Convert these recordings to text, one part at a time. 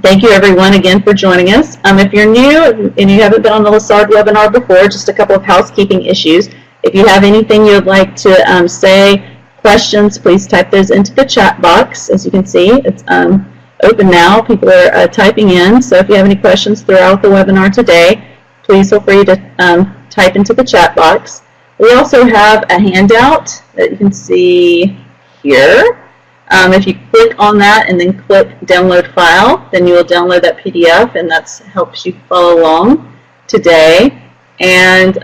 Thank you everyone again for joining us. If you're new and you haven't been on the LaSard webinar before, just a couple of housekeeping issues. If you have anything you would like to say, questions, please type those into the chat box. As you can see, it's open now. People are typing in. So if you have any questions throughout the webinar today, please feel free to type into the chat box. We also have a handout that you can see here. If you click on that and then click download file, then you will download that PDF, and that helps you follow along today. And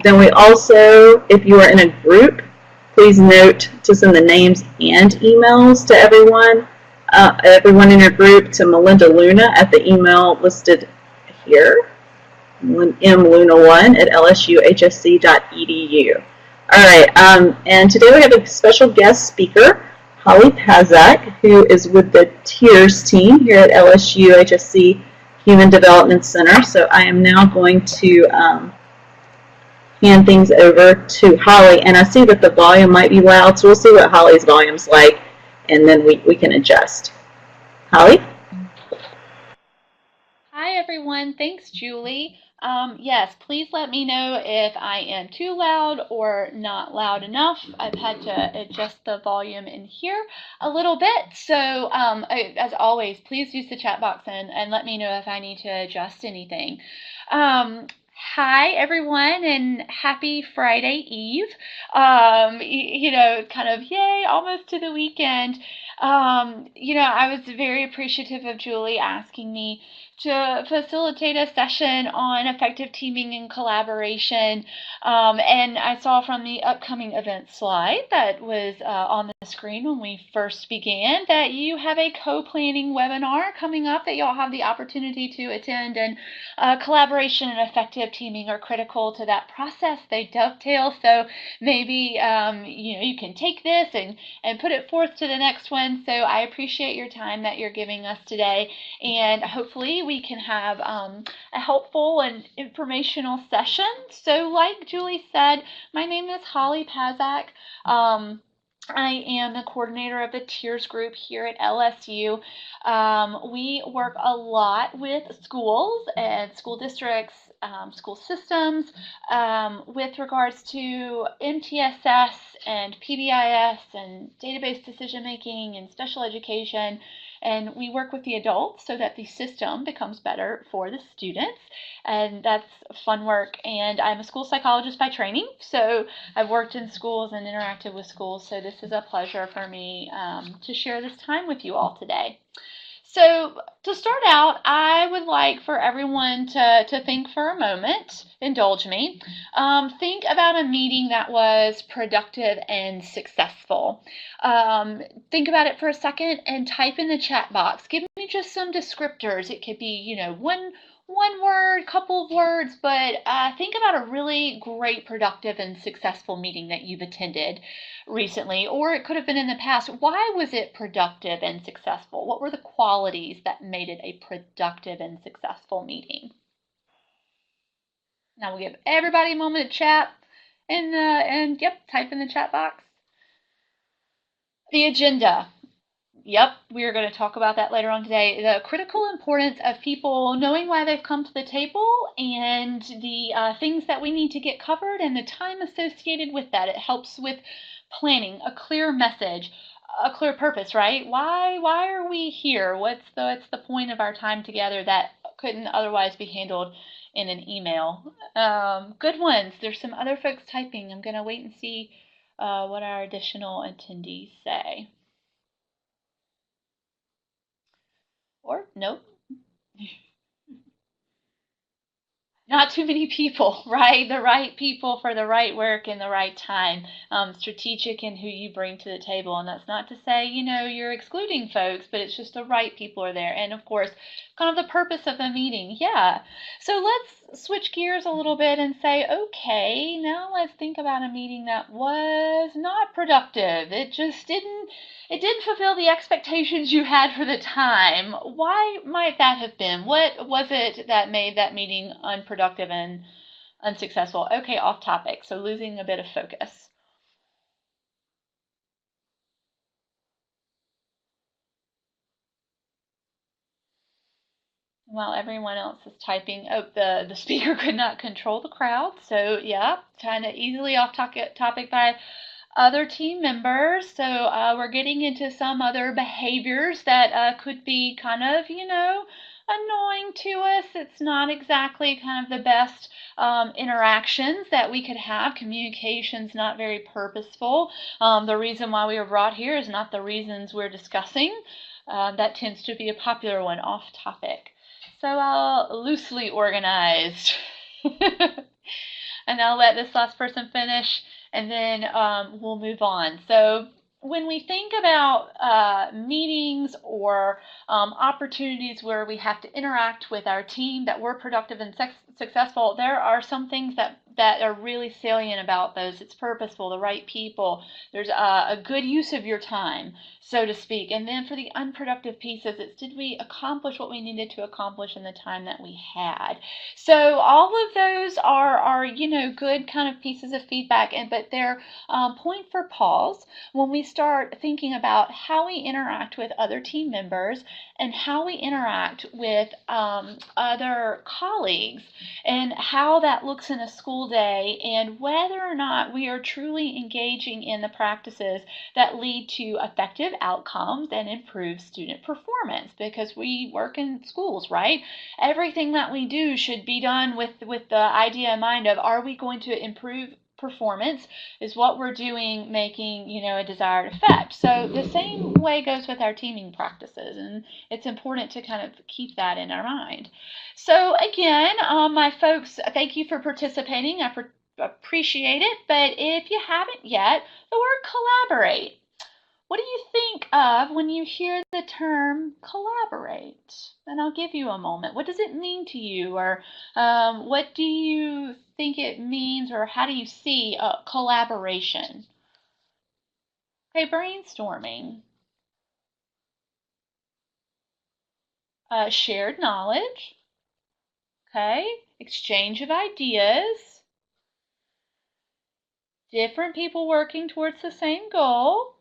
then we also, if you are in a group, please note to send the names and emails to everyone in your group, to Melinda Luna at the email listed here, mluna1@lsuhsc.edu. All right, and today we have a special guest speaker, Holly Pazak, who is with the TIERS team here at LSU HSC Human Development Center. So I am now going to hand things over to Holly, and I see that the volume might be loud, so we'll see what Holly's volume's like, and then we can adjust. Holly? Hi everyone, thanks Julie. Yes, please let me know if I am too loud or not loud enough. I've had to adjust the volume in here a little bit. So as always, please use the chat box and let me know if I need to adjust anything. Hi everyone, and happy Friday Eve. You know, kind of yay, almost to the weekend. You know, I was very appreciative of Julie asking me to facilitate a session on effective teaming and collaboration. And I saw from the upcoming event slide that was on the screen when we first began that you have a co-planning webinar coming up that you'll have the opportunity to attend, and collaboration and effective teaming are critical to that process. They dovetail, so maybe you know, you can take this and put it forth to the next one. So I appreciate your time that you're giving us today, and hopefully we can have a helpful and informational session. So like Julie said, my name is Holly Pazak. I am the coordinator of the TIERS group here at LSU. We work a lot with schools and school districts, school systems, with regards to MTSS and PBIS and database decision making and special education. And we work with the adults so that the system becomes better for the students. And that's fun work. And I'm a school psychologist by training, so I've worked in schools and interacted with schools. So this is a pleasure for me to share this time with you all today. So to start out, I would like for everyone to think for a moment, indulge me, think about a meeting that was productive and successful. Think about it for a second and type in the chat box. Give me just some descriptors. It could be, you know, one word, couple of words, but think about a really great, productive, and successful meeting that you've attended recently, or it could have been in the past. Why was it productive and successful? What were the qualities that made it a productive and successful meeting? Now we'll give everybody a moment to chat and yep, type in the chat box. The agenda. Yep, we're going to talk about that later on today. The critical importance of people knowing why they've come to the table and the things that we need to get covered and the time associated with that. It helps with planning, a clear message, a clear purpose, right? Why are we here? What's the point of our time together that couldn't otherwise be handled in an email? Good ones. There's some other folks typing. I'm going to wait and see what our additional attendees say. Or, nope. Not too many people, right? The right people for the right work in the right time. Strategic in who you bring to the table. And that's not to say, you know, you're excluding folks, but it's just the right people are there. And of course, kind of the purpose of the meeting. Yeah. So let's switch gears a little bit and say, okay, now let's think about a meeting that was not productive. It just didn't fulfill the expectations you had for the time. Why might that have been? What was it that made that meeting unproductive and unsuccessful? Okay, off topic, so losing a bit of focus. while everyone else is typing. Oh, the speaker could not control the crowd. So yeah, kind of easily off topic by other team members. So we're getting into some other behaviors that could be kind of, annoying to us. It's not exactly kind of the best interactions that we could have. Communication's not very purposeful. The reason why we were brought here is not the reasons we're discussing. That tends to be a popular one, off topic. So I'll loosely organized. And I'll let this last person finish, and then we'll move on. So when we think about meetings or opportunities where we have to interact with our team that we're productive and successful, there are some things that are really salient about those. It's purposeful, the right people. There's a good use of your time, so to speak. And then for the unproductive pieces, it's did we accomplish what we needed to accomplish in the time that we had? So all of those are good kind of pieces of feedback, but they're point for pause when we start thinking about how we interact with other team members and how we interact with other colleagues and how that looks in a school day and whether or not we are truly engaging in the practices that lead to effective outcomes and improve student performance, because we work in schools, right? Everything that we do should be done with the idea in mind of, are we going to improve performance? Is what we're doing making a desired effect? So the same way goes with our teaming practices, and it's important to kind of keep that in our mind. So again, my folks, thank you for participating. I appreciate it. But if you haven't yet, the word collaborate. What do you think of when you hear the term collaborate? And I'll give you a moment. What does it mean to you? Or what do you think it means? Or how do you see collaboration? Okay, brainstorming. Shared knowledge. Okay, exchange of ideas. Different people working towards the same goal.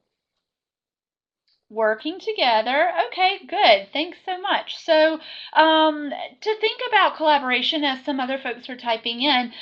Working together. Okay, good. Thanks so much. So, to think about collaboration, as some other folks are typing in,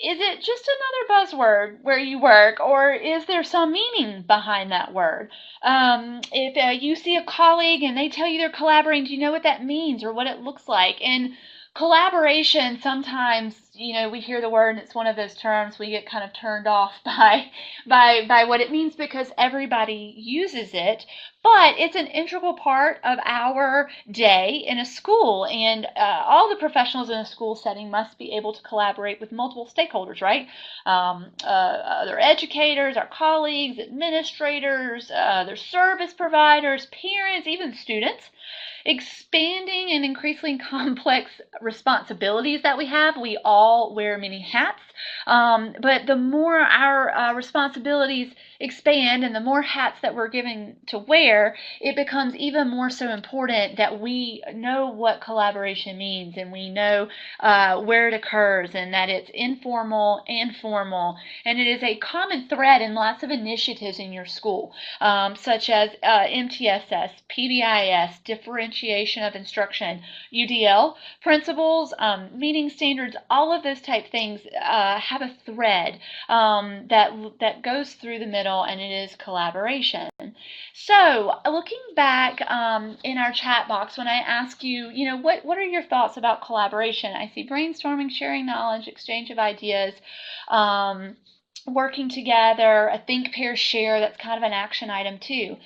is it just another buzzword where you work, or is there some meaning behind that word? If you see a colleague and they tell you they're collaborating, do you know what that means or what it looks like? And collaboration, sometimes, we hear the word and it's one of those terms we get kind of turned off by what it means because everybody uses it. But it's an integral part of our day in a school, and all the professionals in a school setting must be able to collaborate with multiple stakeholders, right? Other educators, our colleagues, administrators, their service providers, parents, even students. Expanding and increasingly complex responsibilities that we have. We all wear many hats, but the more our responsibilities expand and the more hats that we're given to wear, it becomes even more so important that we know what collaboration means, and we know where it occurs, and that it's informal and formal, and it is a common thread in lots of initiatives in your school, such as MTSS, PBIS, differentiation of instruction, UDL, principles, meeting standards. All of those type things have a thread that goes through the middle, and it is collaboration. So looking back in our chat box, when I ask you, what are your thoughts about collaboration? I see brainstorming, sharing knowledge, exchange of ideas, working together, a think, pair, share. That's kind of an action item too.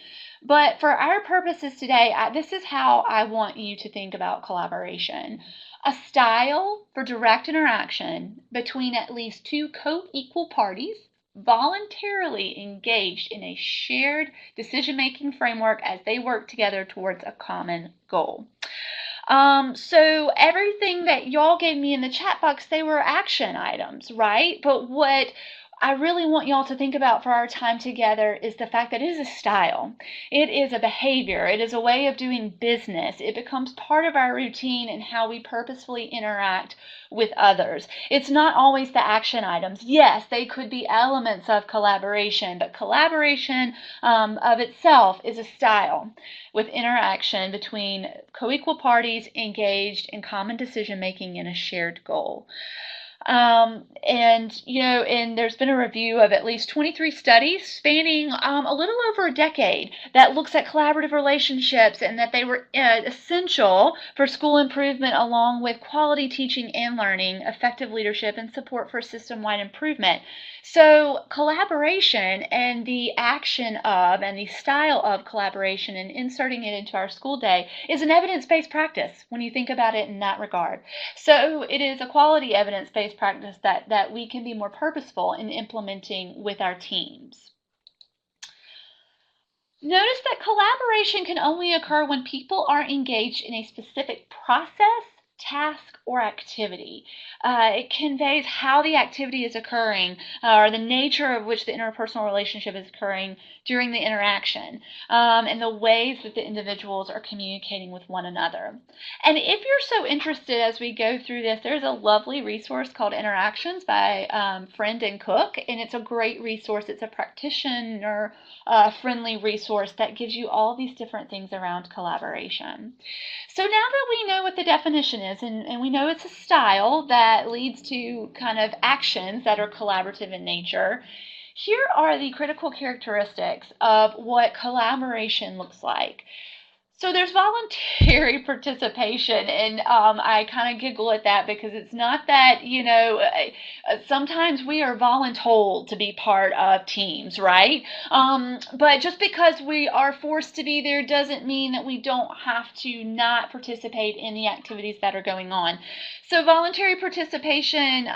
But for our purposes today, this is how I want you to think about collaboration. A style for direct interaction between at least two co-equal parties voluntarily engaged in a shared decision-making framework as they work together towards a common goal. So everything that y'all gave me in the chat box, they were action items, right? But what I really want y'all to think about for our time together is the fact that it is a style. It is a behavior. It is a way of doing business. It becomes part of our routine and how we purposefully interact with others. It's not always the action items. Yes, they could be elements of collaboration, but collaboration of itself is a style with interaction between co-equal parties engaged in common decision making and a shared goal. And there's been a review of at least 23 studies spanning a little over a decade that looks at collaborative relationships and that they were essential for school improvement along with quality teaching and learning, effective leadership, and support for system-wide improvement. So collaboration and the action of and the style of collaboration and inserting it into our school day is an evidence-based practice when you think about it in that regard. So it is a quality evidence-based practice that we can be more purposeful in implementing with our teams. Notice that collaboration can only occur when people are engaged in a specific process, task, or activity. It conveys how the activity is occurring or the nature of which the interpersonal relationship is occurring during the interaction and the ways that the individuals are communicating with one another. And if you're so interested as we go through this, there's a lovely resource called Interactions by Friend and Cook, and it's a great resource. It's a practitioner friendly resource that gives you all these different things around collaboration. So now that we know what the definition is and we know it's a style that leads to kind of actions that are collaborative in nature, here are the critical characteristics of what collaboration looks like. So there's voluntary participation, and I kind of giggle at that because it's not that, sometimes we are voluntold to be part of teams, right? But just because we are forced to be there doesn't mean that we don't have to not participate in the activities that are going on. So voluntary participation,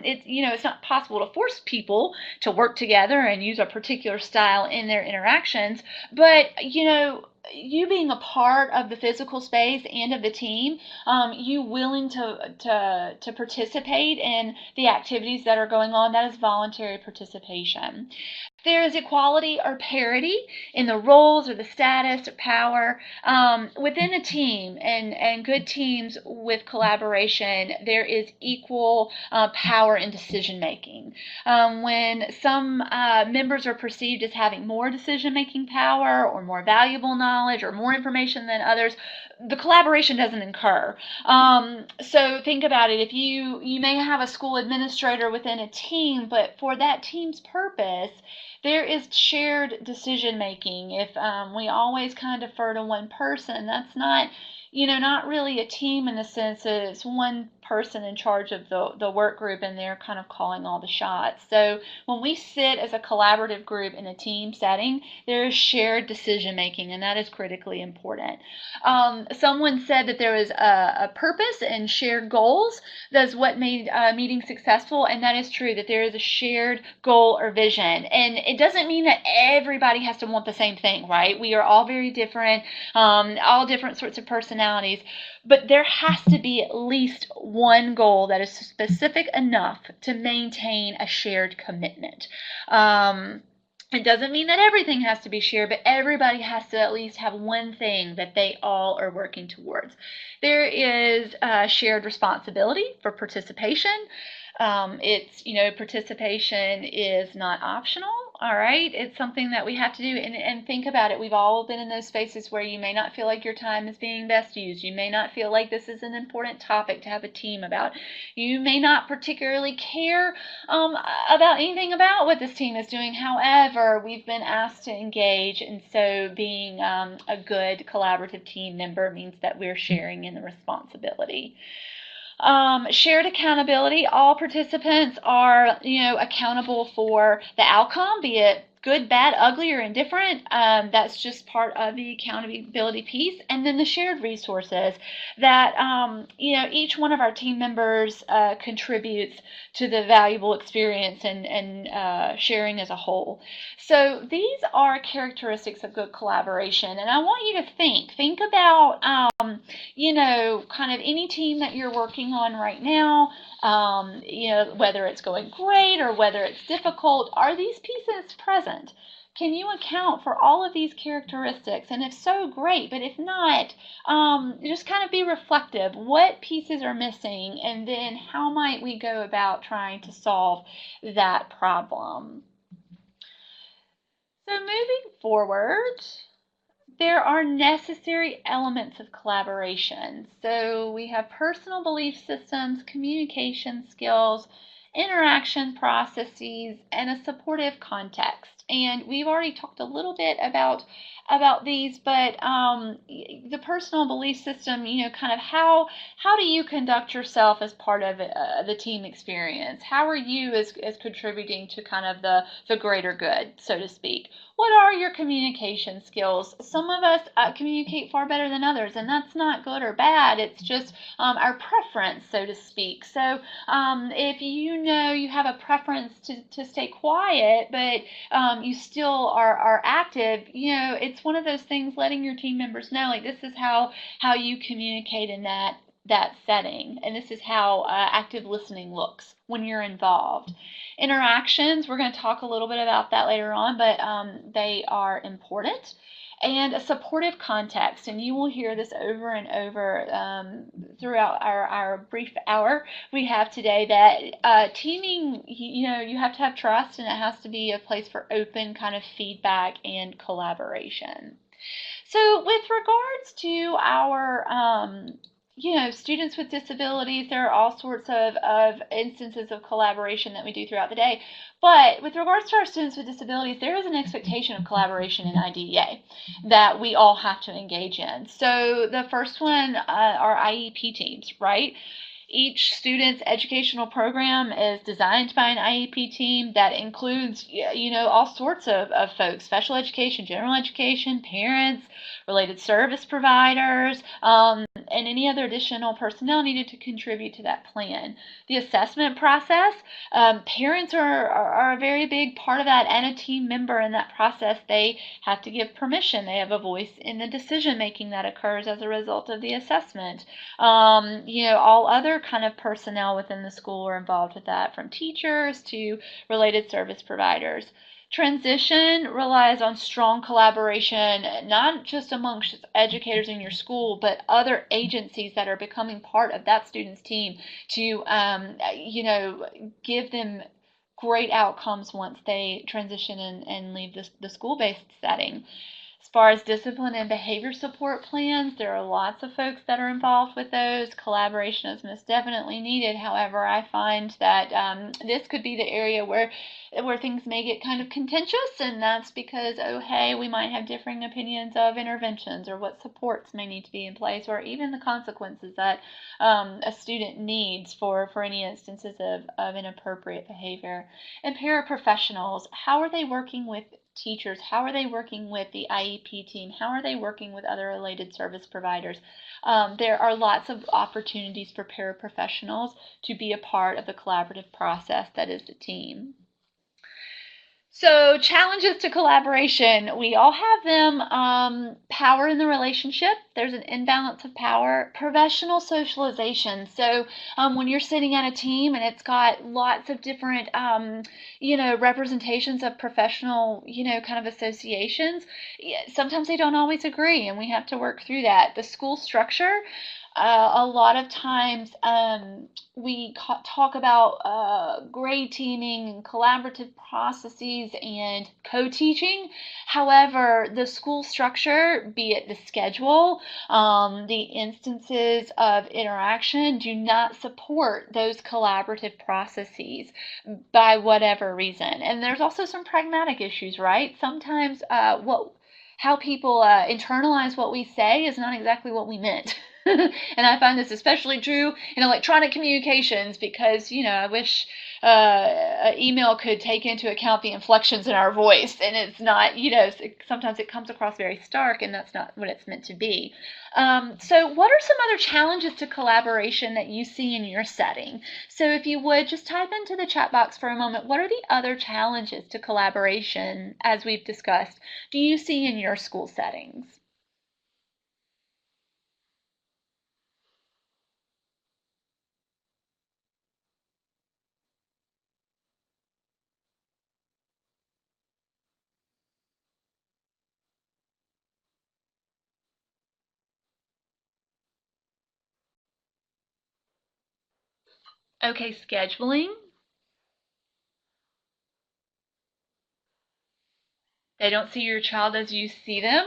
it's not possible to force people to work together and use a particular style in their interactions, but you being a part of the physical space and of the team, you willing to participate in the activities that are going on, that is voluntary participation. There is equality or parity in the roles or the status or power within a team, and good teams with collaboration, there is equal power in decision making. When some members are perceived as having more decision making power or more valuable knowledge or more information than others, the collaboration doesn't occur. So think about it. If you may have a school administrator within a team, but for that team's purpose, there is shared decision making. If we always kind of defer to one person, that's not really a team in the sense that it's one person in charge of the work group and they're kind of calling all the shots. So when we sit as a collaborative group in a team setting, there is shared decision making, and that is critically important. Someone said that there was a purpose and shared goals. That's what made meetings successful, and that is true, that there is a shared goal or vision. And it doesn't mean that everybody has to want the same thing, right? We are all very different, all different sorts of personalities, but there has to be at least one goal that is specific enough to maintain a shared commitment. It doesn't mean that everything has to be shared, but everybody has to at least have one thing that they all are working towards. There is shared responsibility for participation. Participation is not optional, all right? It's something that we have to do, and think about it. We've all been in those spaces where you may not feel like your time is being best used. You may not feel like this is an important topic to have a team about. You may not particularly care about anything about what this team is doing. However, we've been asked to engage, and so being a good collaborative team member means that we're sharing in the responsibility. Shared accountability. All participants are, accountable for the outcome, be it good, bad, ugly, or indifferent. That's just part of the accountability piece. And then the shared resources that, each one of our team members contributes to the valuable experience and sharing as a whole. So these are characteristics of good collaboration. And I want you to think about, kind of any team that you're working on right now, whether it's going great or whether it's difficult. Are these pieces present? Can you account for all of these characteristics? And if so, great. But if not, just kind of be reflective. What pieces are missing? And then how might we go about trying to solve that problem? So moving forward, there are necessary elements of collaboration. So we have personal belief systems, communication skills, interaction processes, and a supportive context. And we've already talked a little bit about these, but the personal belief system, kind of how do you conduct yourself as part of the team experience? How are you as contributing to kind of the greater good, so to speak? What are your communication skills? Some of us communicate far better than others, and that's not good or bad. It's just our preference, so to speak. So if you know you have a preference to stay quiet, but you still are active, it's one of those things, letting your team members know, like, this is how you communicate in that setting, and this is how active listening looks when you're involved. Interactions, we're going to talk a little bit about that later on, but they are important. And a supportive context, and you will hear this over and over throughout our brief hour we have today, that teaming, you have to have trust, and it has to be a place for open kind of feedback and collaboration. So with regards to our students with disabilities, there are all sorts of instances of collaboration that we do throughout the day. But with regards to our students with disabilities, there is an expectation of collaboration in IDEA that we all have to engage in. So the first one are IEP teams, right? Each student's educational program is designed by an IEP team that includes, all sorts of folks: special education, general education, parents, related service providers, and any other additional personnel needed to contribute to that plan. The assessment process, parents are a very big part of that, and a team member in that process. They have to give permission. They have a voice in the decision making that occurs as a result of the assessment. All other kind of personnel within the school are involved with that, from teachers to related service providers. Transition relies on strong collaboration, not just amongst educators in your school, but other agencies that are becoming part of that student's team to, give them great outcomes once they transition and leave the school-based setting. As far as discipline and behavior support plans, there are lots of folks that are involved with those. Collaboration is most definitely needed. However, I find that this could be the area where things may get kind of contentious, and that's because, we might have differing opinions of interventions or what supports may need to be in place, or even the consequences that a student needs for any instances of inappropriate behavior. And paraprofessionals, how are they working with teachers? How are they working with the IEP team? How are they working with other related service providers? There are lots of opportunities for paraprofessionals to be a part of the collaborative process that is the team. So challenges to collaboration, we all have them. Power in the relationship, there's an imbalance of power. Professional socialization, so when you're sitting at a team and it's got lots of different, representations of professional, kind of associations, sometimes they don't always agree, and we have to work through that. The school structure, a lot of times we talk about grade teaming and collaborative processes and co-teaching. However, the school structure, be it the schedule, the instances of interaction, do not support those collaborative processes by whatever reason. And there's also some pragmatic issues, right? Sometimes how people internalize what we say is not exactly what we meant. And I find this especially true in electronic communications, because, I wish an email could take into account the inflections in our voice, and it's not, sometimes it comes across very stark, and that's not what it's meant to be. So what are some other challenges to collaboration that you see in your setting? So if you would, just type into the chat box for a moment, what are the other challenges to collaboration, as we've discussed, do you see in your school settings? Okay, scheduling. They don't see your child as you see them.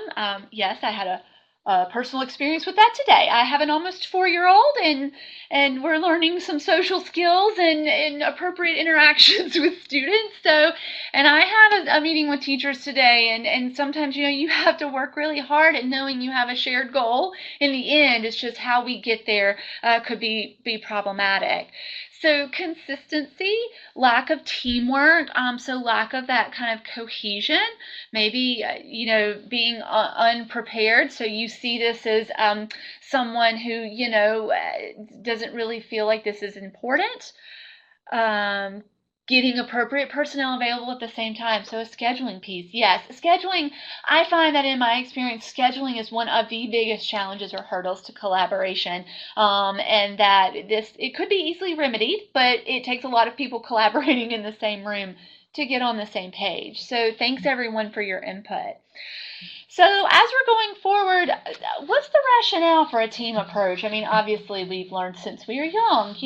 Yes, I had a personal experience with that today. I have an almost 4-year-old, and we're learning some social skills and appropriate interactions with students. So, and I had a meeting with teachers today, and sometimes you have to work really hard at knowing you have a shared goal. In the end, it's just how we get there could be problematic. So consistency, lack of teamwork, so lack of that kind of cohesion, maybe being unprepared, so you see this as someone who doesn't really feel like this is important. um, Getting appropriate personnel available at the same time. So a scheduling piece. Yes, scheduling, I find that in my experience, scheduling is one of the biggest challenges or hurdles to collaboration. And that it could be easily remedied, but it takes a lot of people collaborating in the same room to get on the same page. So thanks everyone for your input. So as we're going forward, what's the rationale for a team approach? I mean, obviously we've learned since we were young,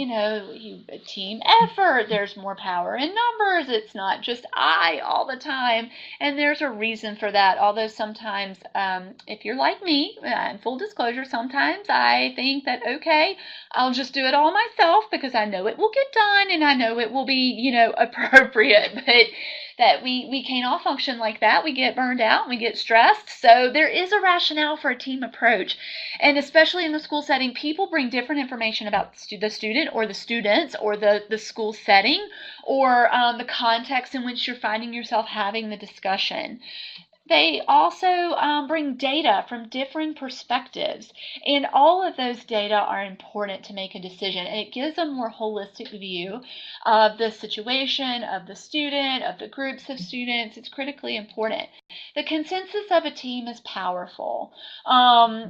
a team effort, there's more power in numbers, it's not just I all the time, and there's a reason for that. Although sometimes, if you're like me, in full disclosure, sometimes I think that, okay, I'll just do it all myself because I know it will get done and I know it will be, appropriate. But that we can't all function like that. We get burned out, we get stressed. So there is a rationale for a team approach. And especially in the school setting, people bring different information about the student or the students or the school setting or the context in which you're finding yourself having the discussion. They also bring data from different perspectives, and all of those data are important to make a decision, and it gives a more holistic view of the situation, of the student, of the groups of students. It's critically important. The consensus of a team is powerful.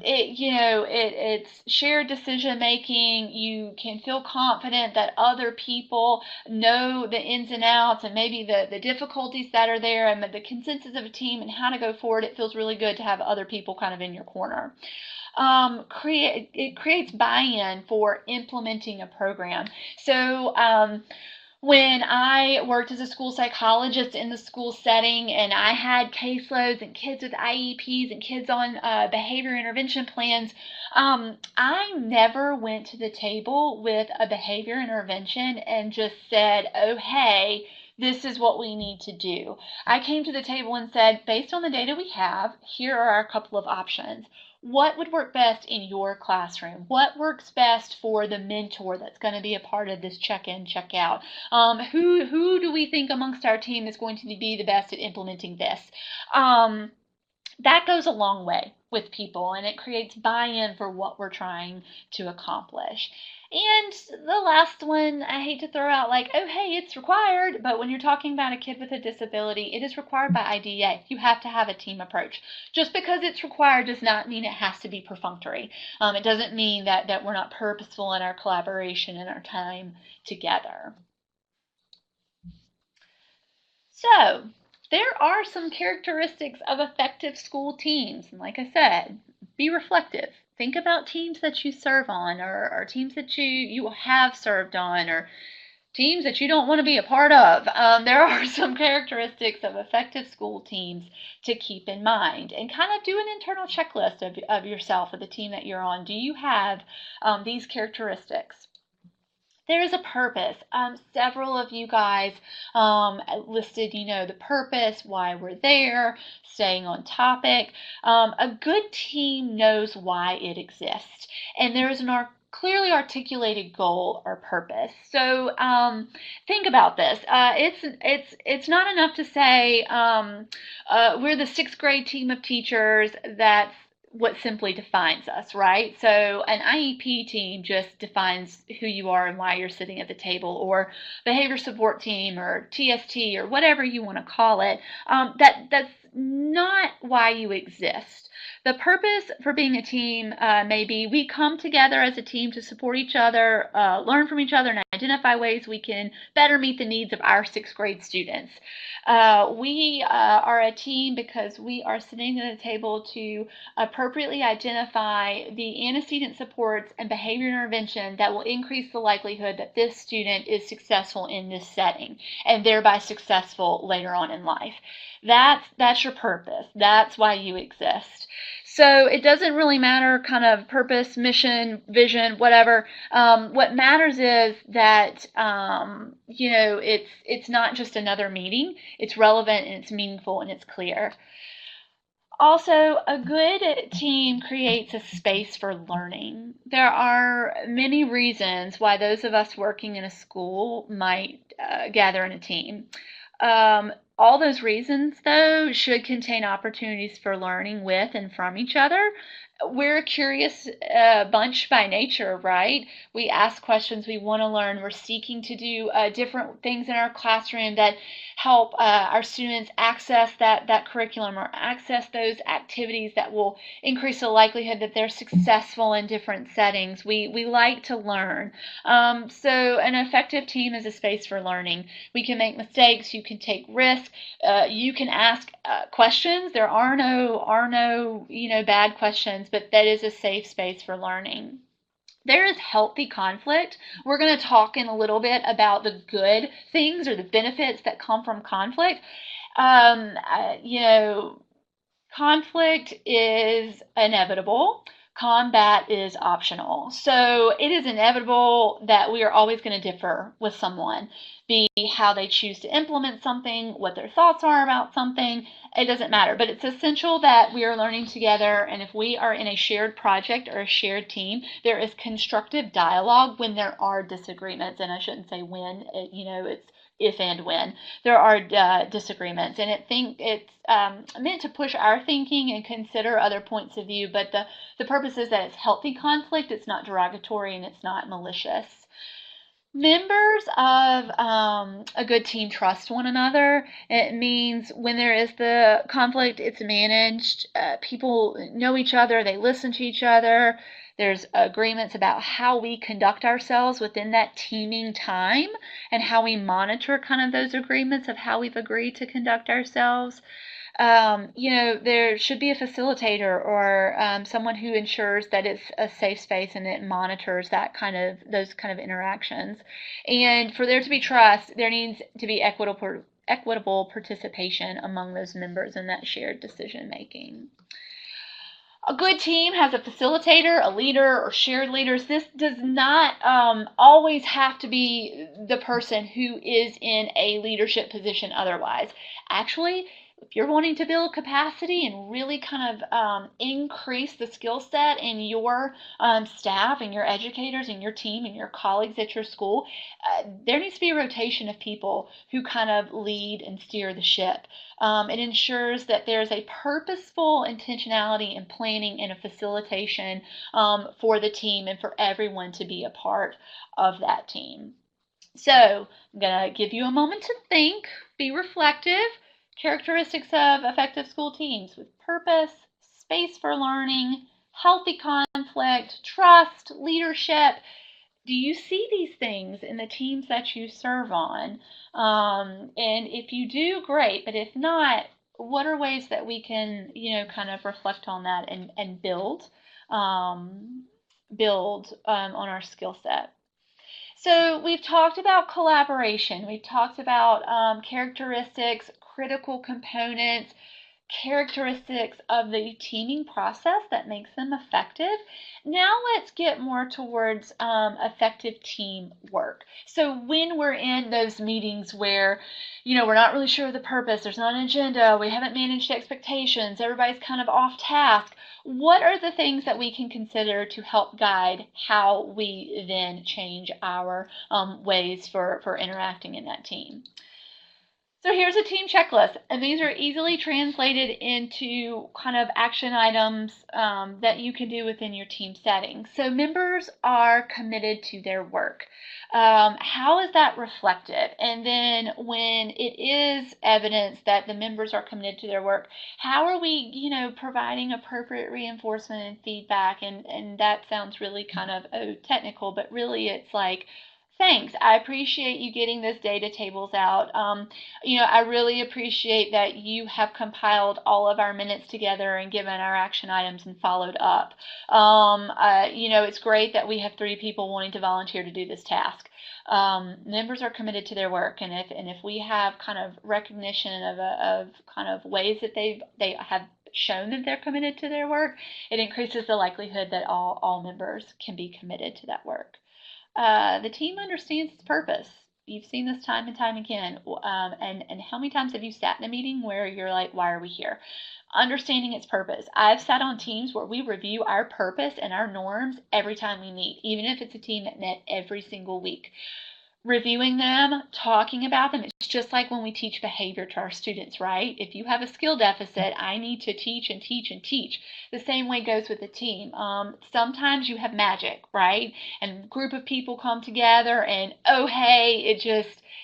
It's shared decision making. You can feel confident that other people know the ins and outs and maybe the difficulties that are there, and the consensus of a team and how to go forward. It feels really good to have other people kind of in your corner. It creates buy-in for implementing a program. So when I worked as a school psychologist in the school setting and I had caseloads and kids with IEPs and kids on behavior intervention plans, I never went to the table with a behavior intervention and just said, oh, hey, this is what we need to do. I came to the table and said, based on the data we have, here are a couple of options. What would work best in your classroom? What works best for the mentor that's going to be a part of this check-in, check-out? Who do we think amongst our team is going to be the best at implementing this? That goes a long way with people, and it creates buy-in for what we're trying to accomplish. And the last one, I hate to throw out like, oh, hey, it's required, but when you're talking about a kid with a disability, it is required by IDEA. You have to have a team approach. Just because it's required does not mean it has to be perfunctory. It doesn't mean that we're not purposeful in our collaboration and our time together. So, there are some characteristics of effective school teams. And like I said, be reflective. Think about teams that you serve on, or teams that you have served on, or teams that you don't want to be a part of. There are some characteristics of effective school teams to keep in mind, and kind of do an internal checklist of yourself or the team that you're on. Do you have these characteristics? There is a purpose. Several of you guys listed, the purpose, why we're there, staying on topic. A good team knows why it exists, and there is an clearly articulated goal or purpose. So think about this. It's not enough to say we're the 6th grade team of teachers. That's what simply defines us, right? So an IEP team just defines who you are and why you're sitting at the table, or behavior support team or TST or whatever you want to call it. That's not why you exist. The purpose for being a team may be we come together as a team to support each other, learn from each other, and identify ways we can better meet the needs of our sixth grade students. We are a team because we are sitting at a table to appropriately identify the antecedent supports and behavior intervention that will increase the likelihood that this student is successful in this setting and thereby successful later on in life. That's your purpose. That's why you exist. So it doesn't really matter kind of purpose, mission, vision, whatever. What matters is that it's not just another meeting. It's relevant and it's meaningful and it's clear. Also, a good team creates a space for learning. There are many reasons why those of us working in a school might gather in a team. All those reasons, though, should contain opportunities for learning with and from each other. We're a curious bunch by nature, right? We ask questions, we want to learn, we're seeking to do different things in our classroom that help our students access that curriculum or access those activities that will increase the likelihood that they're successful in different settings. We like to learn. So an effective team is a space for learning. We can make mistakes, you can take risks, you can ask questions. There are no bad questions, but that is a safe space for learning. There is healthy conflict. We're going to talk in a little bit about the good things or the benefits that come from conflict. Conflict is inevitable. Combat is optional. So it is inevitable that we are always going to differ with someone, be how they choose to implement something, what their thoughts are about something. It doesn't matter, but it's essential that we are learning together, and if we are in a shared project or a shared team, there is constructive dialogue when there are disagreements. And I shouldn't say when, it's if and when there are disagreements, and it's meant to push our thinking and consider other points of view, but the purpose is that it's healthy conflict, it's not derogatory, and it's not malicious. Members of a good team trust one another. It means when there is the conflict, it's managed. People know each other, they listen to each other. There's agreements about how we conduct ourselves within that teaming time and how we monitor kind of those agreements of how we've agreed to conduct ourselves. There should be a facilitator or someone who ensures that it's a safe space and it monitors those kind of interactions. And for there to be trust, there needs to be equitable participation among those members in that shared decision making. A good team has a facilitator, a leader, or shared leaders. This does not always have to be the person who is in a leadership position otherwise. Actually, if you're wanting to build capacity and really kind of increase the skill set in your staff and your educators and your team and your colleagues at your school, there needs to be a rotation of people who kind of lead and steer the ship. It ensures that there's a purposeful intentionality and planning and a facilitation for the team and for everyone to be a part of that team. So I'm going to give you a moment to think, be reflective. Characteristics of effective school teams with purpose, space for learning, healthy conflict, trust, leadership. Do you see these things in the teams that you serve on? And if you do, great. But if not, what are ways that we can, kind of reflect on that and build on our skill set? So we've talked about collaboration. We've talked about characteristics, critical components, characteristics of the teaming process that makes them effective. Now let's get more towards effective teamwork. So when we're in those meetings where, we're not really sure of the purpose, there's not an agenda, we haven't managed expectations, everybody's kind of off task, what are the things that we can consider to help guide how we then change our ways for interacting in that team? So here's a team checklist, and these are easily translated into kind of action items that you can do within your team setting. So members are committed to their work. How is that reflected? And then when it is evidence that the members are committed to their work, how are we, providing appropriate reinforcement and feedback? And that sounds really kind of technical, but really it's like Thanks. I appreciate you getting those data tables out. I really appreciate that you have compiled all of our minutes together and given our action items and followed up. It's great that we have 3 people wanting to volunteer to do this task. Members are committed to their work, and if we have kind of recognition of kind of ways that they have shown that they're committed to their work, it increases the likelihood that all members can be committed to that work. The team understands its purpose. You've seen this time and time again. And how many times have you sat in a meeting where you're like, why are we here? Understanding its purpose. I've sat on teams where we review our purpose and our norms every time we meet, even if it's a team that met every single week. Reviewing them, talking about them. It's just like when we teach behavior to our students, right? If you have a skill deficit, I need to teach and teach and teach. The same way goes with the team. Sometimes you have magic, right? And a group of people come together and, oh, hey,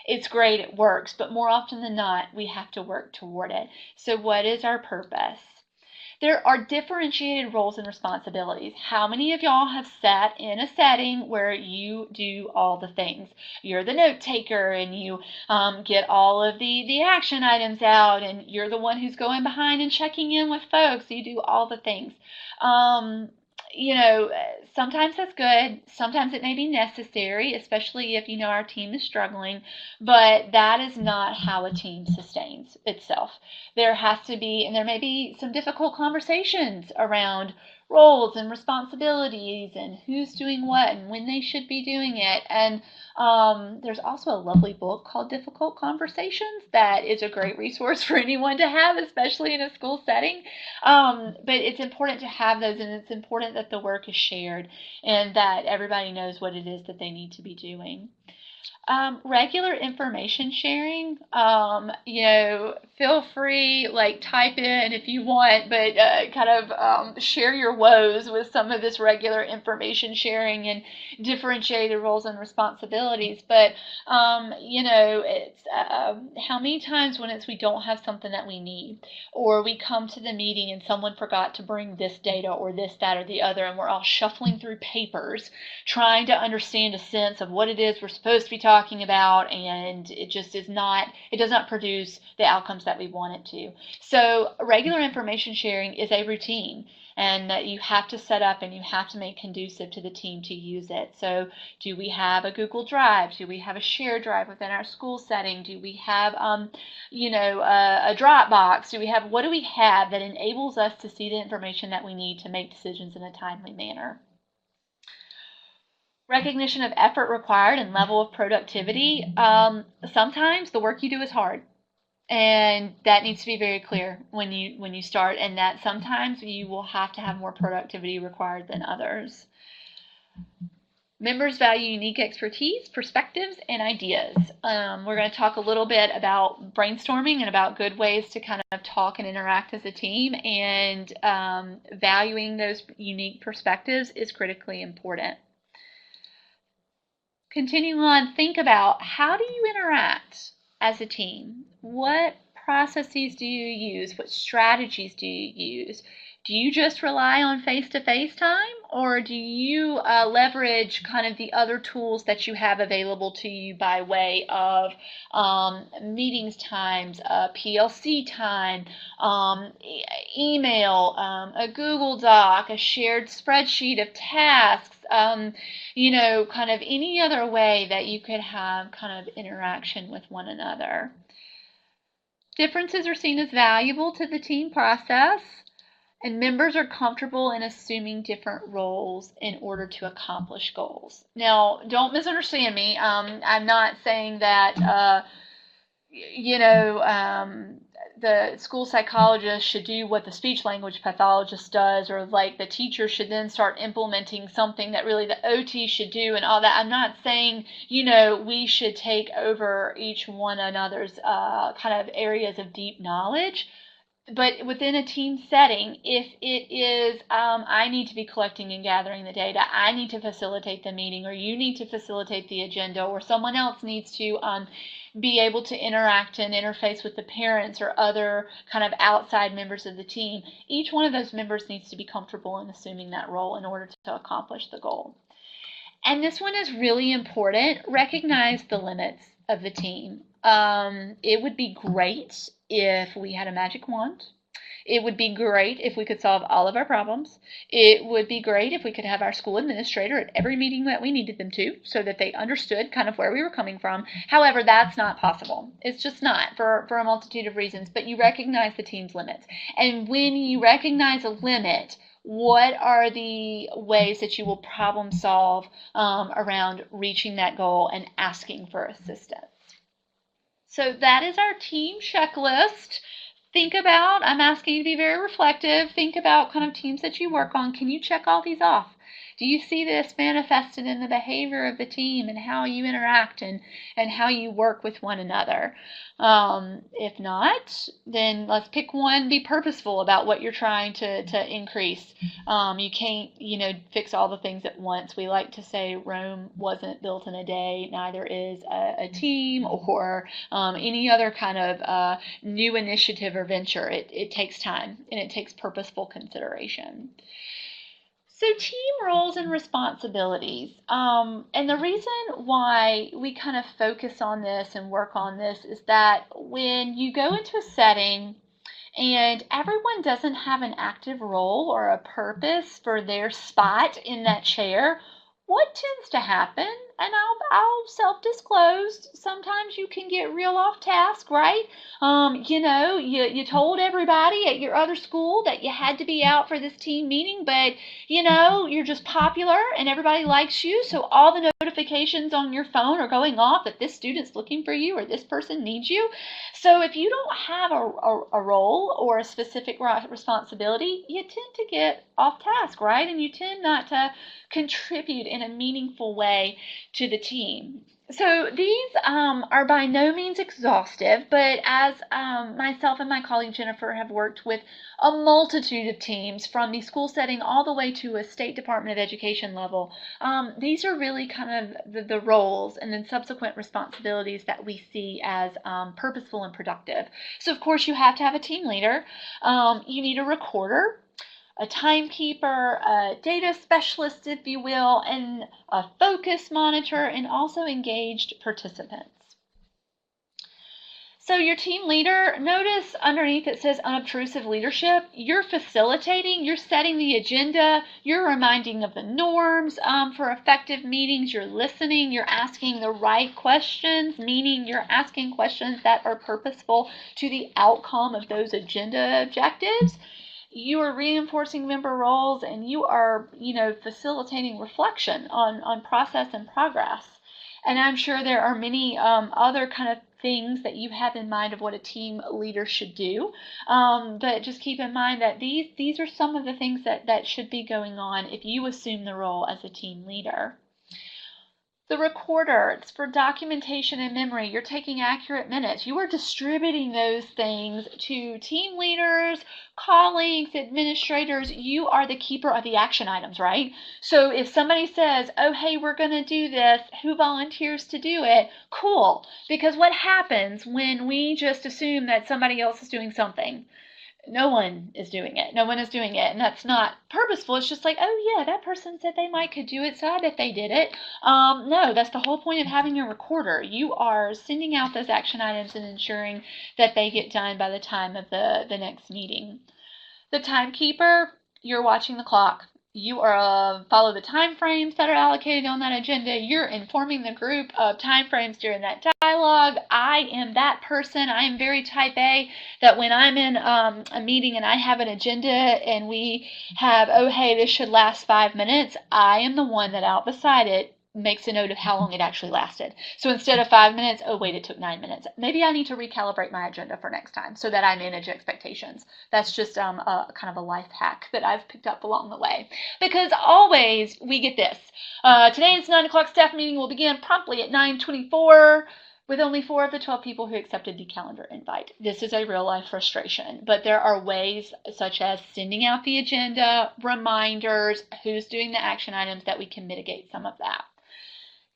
it's great, it works. But more often than not, we have to work toward it. So what is our purpose? There are differentiated roles and responsibilities. How many of y'all have sat in a setting where you do all the things? You're the note taker and you get all of the action items out, and you're the one who's going behind and checking in with folks. You do all the things. You know, sometimes that's good. Sometimes it may be necessary, especially if you know our team is struggling, but that is not how a team sustains itself. There has to be, and there may be some difficult conversations around roles and responsibilities and who's doing what and when they should be doing it. And there's also a lovely book called Difficult Conversations that is a great resource for anyone to have, especially in a school setting. But it's important to have those, and it's important that the work is shared and that everybody knows what it is that they need to be doing. Regular information sharing, feel free, like type in if you want, but share your woes with some of this regular information sharing and differentiated roles and responsibilities. But, it's how many times when we don't have something that we need, or we come to the meeting and someone forgot to bring this data or this, that, or the other, and we're all shuffling through papers trying to understand a sense of what it is we're supposed to be talking about, and it just is not, it does not produce the outcomes that we want it to. So regular information sharing is a routine, and that you have to set up and you have to make conducive to the team to use it. So do we have a Google Drive? Do we have a shared drive within our school setting? Do we have a Dropbox? What do we have that enables us to see the information that we need to make decisions in a timely manner? Recognition of effort required and level of productivity. Sometimes the work you do is hard, and that needs to be very clear when you start, and that sometimes you will have to have more productivity required than others. Members value unique expertise, perspectives, and ideas. We're going to talk a little bit about brainstorming and about good ways to kind of talk and interact as a team, and valuing those unique perspectives is critically important. Continuing on, think about, how do you interact as a team? What processes do you use? What strategies do you use? Do you just rely on face-to-face time, or do you leverage kind of the other tools that you have available to you by way of meetings times, PLC time, email, a Google Doc, a shared spreadsheet of tasks, kind of any other way that you could have kind of interaction with one another. Differences are seen as valuable to the team process, and members are comfortable in assuming different roles in order to accomplish goals. Now, don't misunderstand me. I'm not saying that, the school psychologist should do what the speech language pathologist does, or like the teacher should then start implementing something that really the OT should do and all that. I'm not saying, we should take over each one another's kind of areas of deep knowledge. But within a team setting, if it is, I need to be collecting and gathering the data, I need to facilitate the meeting, or you need to facilitate the agenda, or someone else needs to be able to interact and interface with the parents or other kind of outside members of the team, each one of those members needs to be comfortable in assuming that role in order to accomplish the goal. And this one is really important. Recognize the limits of the team. It would be great if we had a magic wand. It would be great if we could solve all of our problems. It would be great if we could have our school administrator at every meeting that we needed them to so that they understood kind of where we were coming from. However, that's not possible. It's just not for a multitude of reasons, but you recognize the team's limits. And when you recognize a limit, what are the ways that you will problem solve around reaching that goal and asking for assistance? So that is our team checklist. Think about, I'm asking you to be very reflective, think about kind of teams that you work on. Can you check all these off? Do you see this manifested in the behavior of the team and how you interact and how you work with one another? If not, then let's pick one. Be purposeful about what you're trying to increase. You can't, fix all the things at once. We like to say Rome wasn't built in a day. Neither is a team or any other kind of new initiative or venture. It takes time and it takes purposeful consideration. So team roles and responsibilities. And the reason why we kind of focus on this and work on this is that when you go into a setting and everyone doesn't have an active role or a purpose for their spot in that chair, what tends to happen, and I'll self-disclose, sometimes you can get real off task, right? You told everybody at your other school that you had to be out for this team meeting, but you're just popular and everybody likes you, so all the notifications on your phone are going off that this student's looking for you or this person needs you. So if you don't have a role or a specific responsibility, you tend to get off task, right? And you tend not to contribute in a meaningful way to the team. So these are by no means exhaustive, but as myself and my colleague Jennifer have worked with a multitude of teams from the school setting all the way to a state Department of Education level, these are really kind of the roles and then subsequent responsibilities that we see as purposeful and productive. So of course you have to have a team leader. You need a recorder, a timekeeper, a data specialist, if you will, and a focus monitor, and also engaged participants. So your team leader, notice underneath it says unobtrusive leadership. You're facilitating, you're setting the agenda, you're reminding of the norms for effective meetings, you're listening, you're asking the right questions, meaning you're asking questions that are purposeful to the outcome of those agenda objectives. You are reinforcing member roles and you are, facilitating reflection on process and progress. And I'm sure there are many other kind of things that you have in mind of what a team leader should do. But just keep in mind that these are some of the things that should be going on if you assume the role as a team leader. The recorder, it's for documentation and memory. You're taking accurate minutes. You are distributing those things to team leaders, colleagues, administrators. You are the keeper of the action items, right? So if somebody says, oh, hey, we're going to do this, who volunteers to do it? Cool. Because what happens when we just assume that somebody else is doing something? No one is doing it. No one is doing it. And that's not purposeful. It's just like, oh yeah, that person said they might could do it, so I bet they did it. No, that's the whole point of having a recorder. You are sending out those action items and ensuring that they get done by the time of the next meeting. The timekeeper, you're watching the clock. You are follow the time frames that are allocated on that agenda. You're informing the group of time frames during that dialogue. I am that person. I am very type A that when I'm in a meeting and I have an agenda and we have, oh, hey, this should last 5 minutes, I am the one that out beside it makes a note of how long it actually lasted. So instead of 5 minutes, oh wait, it took 9 minutes. Maybe I need to recalibrate my agenda for next time so that I manage expectations. That's just a kind of a life hack that I've picked up along the way. Because always we get this. Today's 9 o'clock staff meeting will begin promptly at 9:24 with only 4 of the 12 people who accepted the calendar invite. This is a real life frustration, but there are ways such as sending out the agenda, reminders, who's doing the action items that we can mitigate some of that.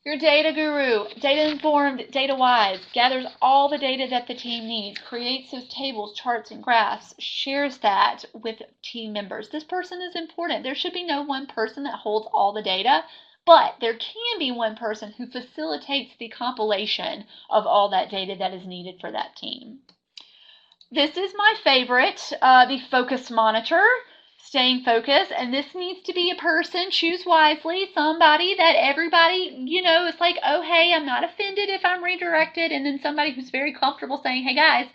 Your data guru, data-informed, data-wise, gathers all the data that the team needs, creates those tables, charts, and graphs, shares that with team members. This person is important. There should be no one person that holds all the data. but there can be one person who facilitates the compilation of all that data that is needed for that team. This is my favorite, the focus monitor. Staying focused, and this needs to be a person, choose wisely, somebody that everybody, is like, oh, hey, I'm not offended if I'm redirected, and then somebody who's very comfortable saying, hey, guys,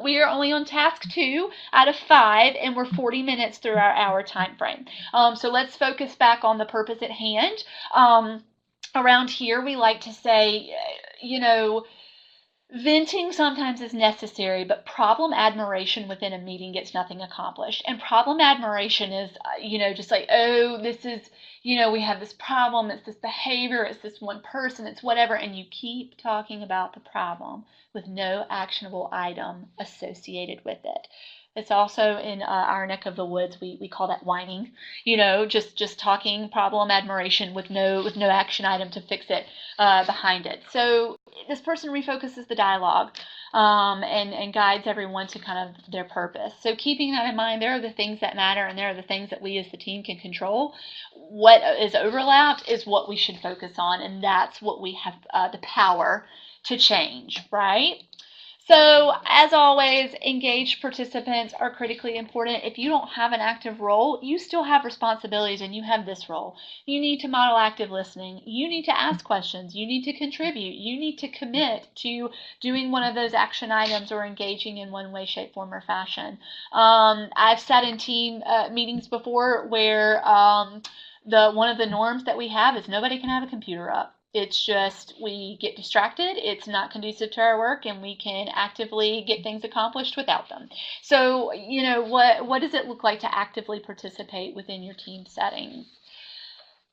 we are only on task 2 out of 5, and we're 40 minutes through our hour time frame. So let's focus back on the purpose at hand. Around here, we like to say, venting sometimes is necessary, but problem admiration within a meeting gets nothing accomplished. And problem admiration is, just like, oh, this is, we have this problem, it's this behavior, it's this one person, it's whatever, and you keep talking about the problem with no actionable item associated with it. It's also in our neck of the woods, we call that whining, just talking problem admiration with no action item to fix it behind it. So this person refocuses the dialogue and guides everyone to kind of their purpose. So keeping that in mind, there are the things that matter, and there are the things that we as the team can control. What is overlapped is what we should focus on, and that's what we have the power to change, right? So, as always, engaged participants are critically important. If you don't have an active role, you still have responsibilities, and you have this role. You need to model active listening. You need to ask questions. You need to contribute. You need to commit to doing one of those action items or engaging in one way, shape, form, or fashion. I've sat in team meetings before where one of the norms that we have is nobody can have a computer up. It's just we get distracted, it's not conducive to our work, and we can actively get things accomplished without them. So, what does it look like to actively participate within your team settings?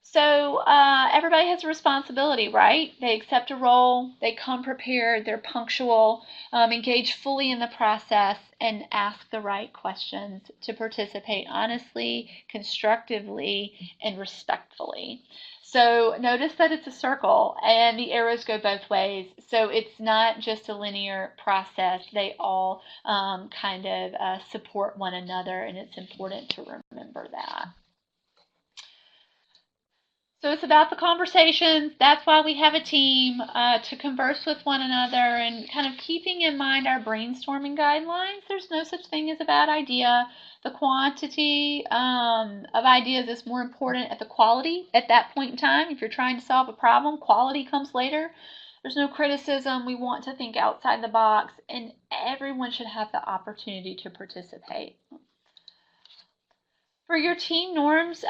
So everybody has a responsibility, right? They accept a role, they come prepared, they're punctual, engage fully in the process, and ask the right questions to participate honestly, constructively, and respectfully. So notice that it's a circle and the arrows go both ways. So it's not just a linear process. They all kind of support one another, and it's important to remember that. So it's about the conversations. That's why we have a team, to converse with one another and kind of keeping in mind our brainstorming guidelines. There's no such thing as a bad idea. The quantity of ideas is more important at the quality at that point in time. If you're trying to solve a problem, quality comes later. There's no criticism. We want to think outside the box, and everyone should have the opportunity to participate. For your team norms,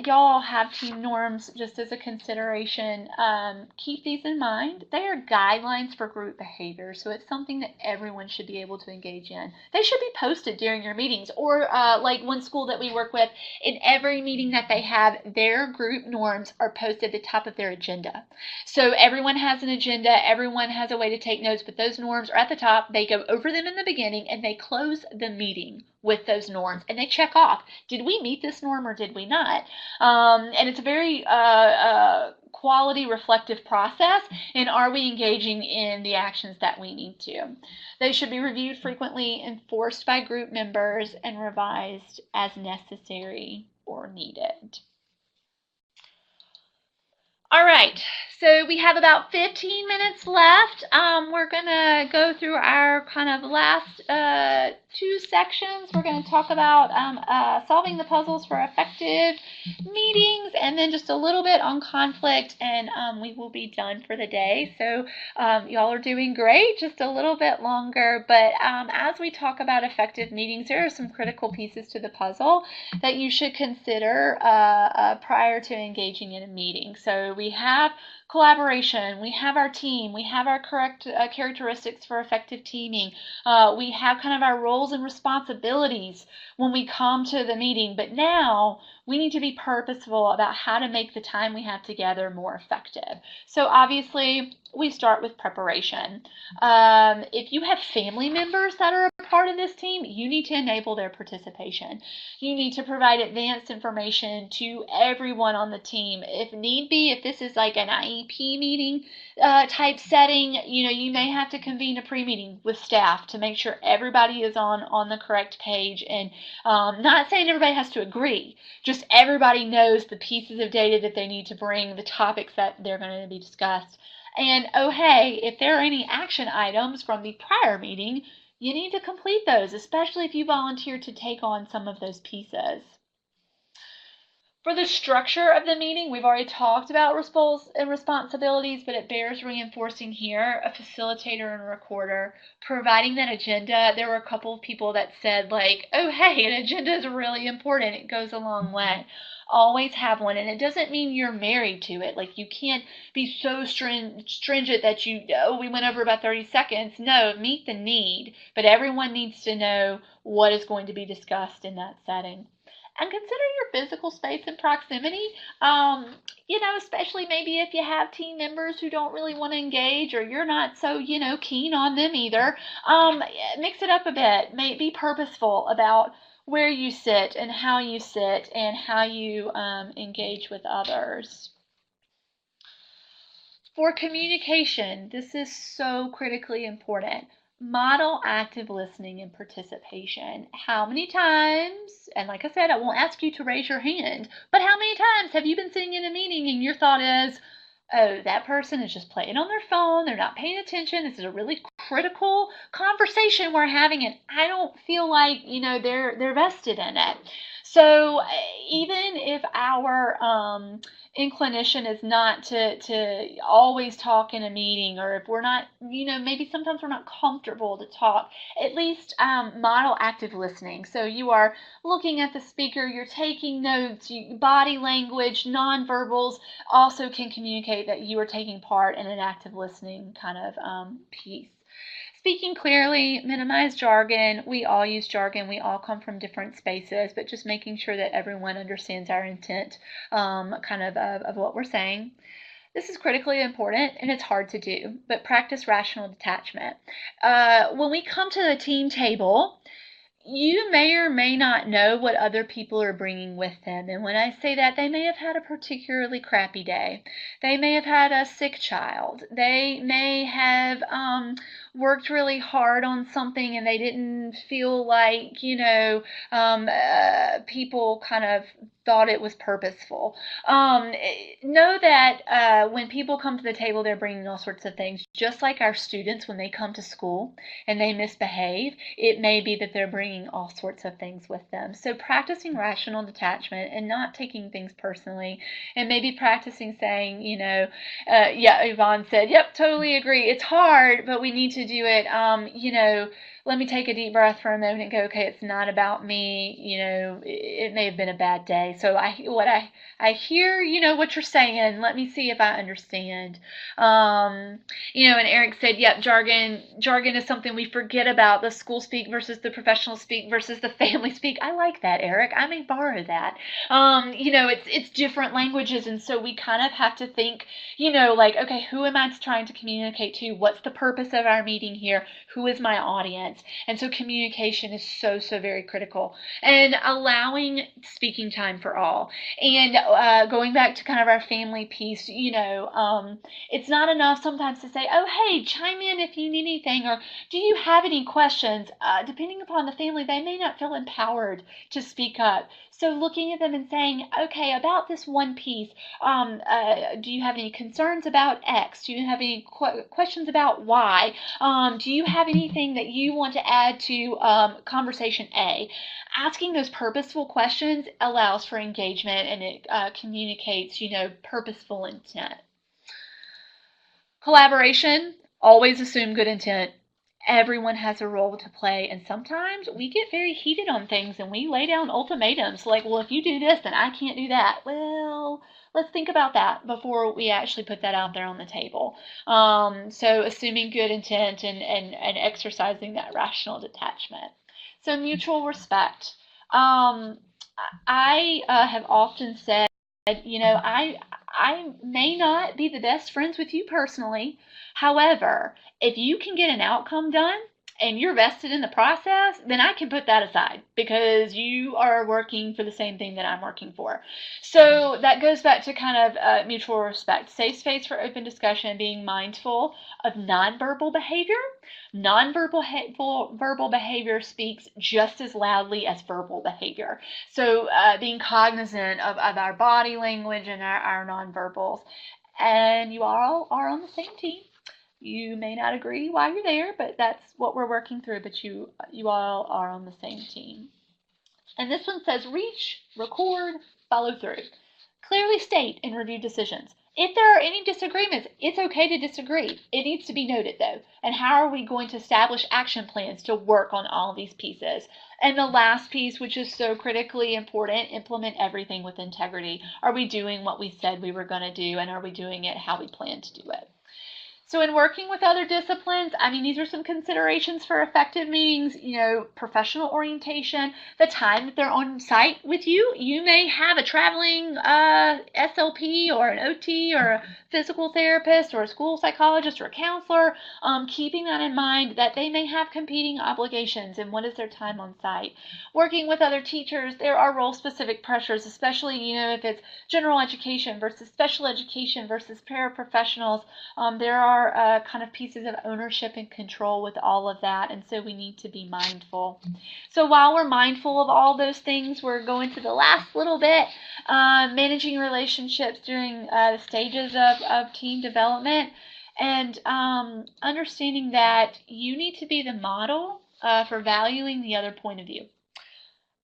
y'all have team norms just as a consideration. Keep these in mind. They are guidelines for group behavior, so it's something that everyone should be able to engage in. They should be posted during your meetings, or like one school that we work with, in every meeting that they have, their group norms are posted at the top of their agenda. So everyone has an agenda, everyone has a way to take notes, but those norms are at the top. They go over them in the beginning, and they close the meeting with those norms, and they check off, did we meet this norm or did we not? And it's a very quality reflective process, and are we engaging in the actions that we need to? They should be reviewed frequently, enforced by group members, and revised as necessary or needed. All right, so we have about 15 minutes left. We're going to go through our kind of last 2 sections. We're going to talk about solving the puzzles for effective meetings, and then just a little bit on conflict, and we will be done for the day. So y'all are doing great, just a little bit longer, but as we talk about effective meetings, there are some critical pieces to the puzzle that you should consider prior to engaging in a meeting. So we have collaboration, we have our team, we have our correct characteristics for effective teaming, we have kind of our roles and responsibilities when we come to the meeting, but now we need to be purposeful about how to make the time we have together more effective. So obviously, we start with preparation. If you have family members that are a part of this team, you need to enable their participation. You need to provide advanced information to everyone on the team. If need be, if this is like an IEP meeting type setting, you may have to convene a pre-meeting with staff to make sure everybody is on the correct page. And not saying everybody has to agree, just just everybody knows the pieces of data that they need to bring, the topics that they're going to be discussed. And oh hey, if there are any action items from the prior meeting, you need to complete those, especially if you volunteer to take on some of those pieces. For the structure of the meeting, we've already talked about roles and responsibilities, but it bears reinforcing here: a facilitator and a recorder, providing that agenda. There were a couple of people that said, like, oh, hey, an agenda is really important. It goes a long way. Always have one, and it doesn't mean you're married to it. Like, you can't be so stringent that we went over about 30 seconds. No, meet the need, but everyone needs to know what is going to be discussed in that setting. And consider your physical space and proximity. Especially maybe if you have team members who don't really want to engage, or you're not so, keen on them either. Mix it up a bit. Be purposeful about where you sit and how you engage with others. For communication, this is so critically important. Model active listening and participation. How many times, and like I said, I won't ask you to raise your hand, but how many times have you been sitting in a meeting and your thought is, oh, that person is just playing on their phone, they're not paying attention, this is a really critical conversation we're having, and I don't feel like, they're vested in it. So even if our inclination is not to always talk in a meeting, or if we're not, maybe sometimes we're not comfortable to talk, at least model active listening. So you are looking at the speaker, you're taking notes, body language, nonverbals also can communicate that you are taking part in an active listening kind of piece. Speaking clearly, minimize jargon. We all use jargon. We all come from different spaces, but just making sure that everyone understands our intent of what we're saying. This is critically important, and it's hard to do, but practice rational detachment. When we come to the team table, you may or may not know what other people are bringing with them. And when I say that, they may have had a particularly crappy day. They may have had a sick child. They may have worked really hard on something and they didn't feel like, people kind of thought it was purposeful. Know that when people come to the table, they're bringing all sorts of things. Just like our students, when they come to school and they misbehave, it may be that they're bringing all sorts of things with them. So practicing rational detachment and not taking things personally, and maybe practicing saying, Yvonne said, yep, totally agree. It's hard, but we need to do it. Let me take a deep breath for a moment and go, okay, it's not about me. It may have been a bad day. So I hear, what you're saying. Let me see if I understand. And Eric said, yep, jargon is something we forget about, the school speak versus the professional speak versus the family speak. I like that, Eric. I may borrow that. It's different languages. And so we kind of have to think, okay, who am I trying to communicate to? What's the purpose of our meeting here? Who is my audience? And so communication is so, so very critical. And allowing speaking time for all. And going back to kind of our family piece, it's not enough sometimes to say, oh, hey, chime in if you need anything, or do you have any questions? Depending upon the family, they may not feel empowered to speak up. So looking at them and saying, okay, about this one piece, do you have any concerns about X? Do you have any questions about Y? Do you have anything that you want to add to conversation A? Asking those purposeful questions allows for engagement, and it communicates, purposeful intent. Collaboration, always assume good intent. Everyone has a role to play, and sometimes we get very heated on things and we lay down ultimatums like, well, if you do this, then I can't do that. Well, let's think about that before we actually put that out there on the table. So assuming good intent and exercising that rational detachment. So mutual respect. I have often said, I may not be the best friends with you personally. However, if you can get an outcome done and you're vested in the process, then I can put that aside because you are working for the same thing that I'm working for. So that goes back to kind of mutual respect, safe space for open discussion, being mindful of nonverbal behavior. Verbal behavior speaks just as loudly as verbal behavior. So being cognizant of our body language and our nonverbals. And you all are on the same team. You may not agree while you're there, but that's what we're working through. But you all are on the same team. And this one says reach, record, follow through. Clearly state and review decisions. If there are any disagreements, it's okay to disagree. It needs to be noted though. And how are we going to establish action plans to work on all these pieces? And the last piece, which is so critically important, implement everything with integrity. Are we doing what we said we were going to do, and are we doing it how we plan to do it? So in working with other disciplines, I mean, these are some considerations for effective meetings, professional orientation, the time that they're on site with you. You may have a traveling SLP or an OT or a physical therapist or a school psychologist or a counselor, keeping that in mind that they may have competing obligations and what is their time on site. Working with other teachers, there are role-specific pressures, especially, if it's general education versus special education versus paraprofessionals. There are kind of pieces of ownership and control with all of that, and so we need to be mindful. So while we're mindful of all those things, we're going to the last little bit, managing relationships during the stages of team development, and understanding that you need to be the model for valuing the other point of view.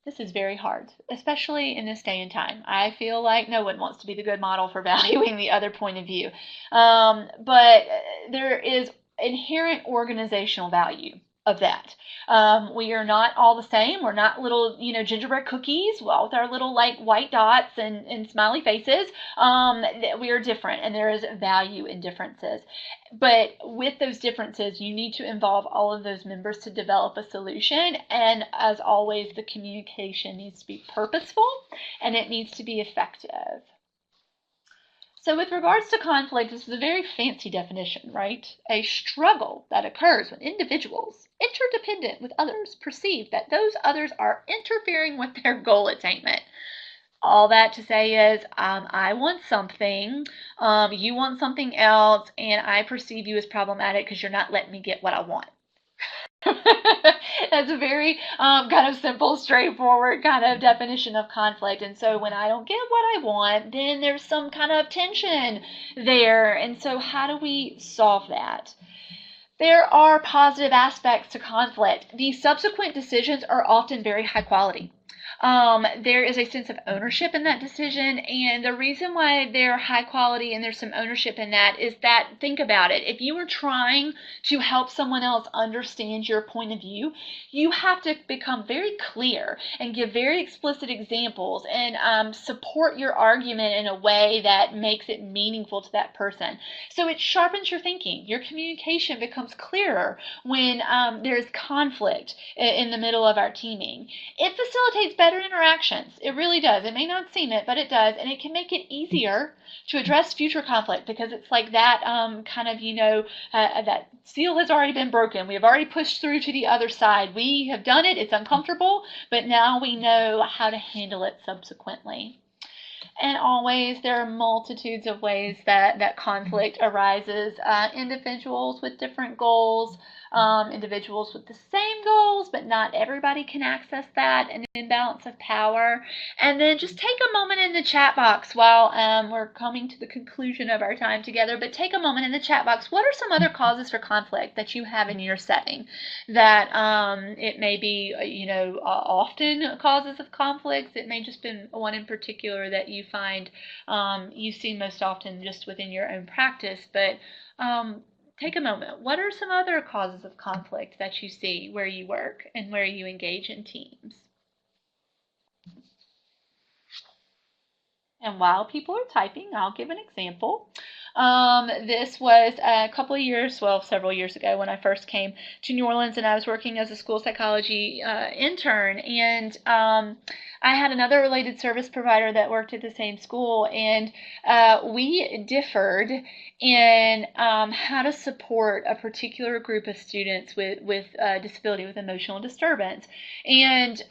This is very hard, especially in this day and time. I feel like no one wants to be the good model for valuing the other point of view. But there is inherent organizational value of that. We are not all the same. We're not little, gingerbread cookies with our little like white dots and smiley faces. We are different, and there is value in differences. But with those differences, you need to involve all of those members to develop a solution. And as always, the communication needs to be purposeful and it needs to be effective. So with regards to conflict, this is a very fancy definition, right? A struggle that occurs when individuals, interdependent with others, perceive that those others are interfering with their goal attainment. All that to say is, I want something, you want something else, and I perceive you as problematic because you're not letting me get what I want. That's a very kind of simple, straightforward kind of definition of conflict. And so when I don't get what I want, then there's some kind of tension there. And so how do we solve that? There are positive aspects to conflict. The subsequent decisions are often very high quality. There is a sense of ownership in that decision, and the reason why they're high quality and there's some ownership in that is that, think about it, if you are trying to help someone else understand your point of view, you have to become very clear and give very explicit examples and support your argument in a way that makes it meaningful to that person. So it sharpens your thinking. Your communication becomes clearer when there's conflict in the middle of our teaming. It facilitates better interactions. It really does. It may not seem it, but it does, and it can make it easier to address future conflict because it's like that kind of, that seal has already been broken. We have already pushed through to the other side. We have done it. It's uncomfortable, but now we know how to handle it subsequently. And always, there are multitudes of ways that conflict arises. Individuals with different goals, individuals with the same goals, but not everybody can access that, an imbalance of power. And then just take a moment in the chat box while we're coming to the conclusion of our time together, but take a moment in the chat box. What are some other causes for conflict that you have in your setting that it may be, often causes of conflicts? It may just be one in particular that you find you see most often just within your own practice, but take a moment. What are some other causes of conflict that you see where you work and where you engage in teams? And while people are typing, I'll give an example. This was a couple of years, several years ago when I first came to New Orleans, and I was working as a school psychology intern, and I had another related service provider that worked at the same school, and we differed in how to support a particular group of students with disability, with emotional disturbance, and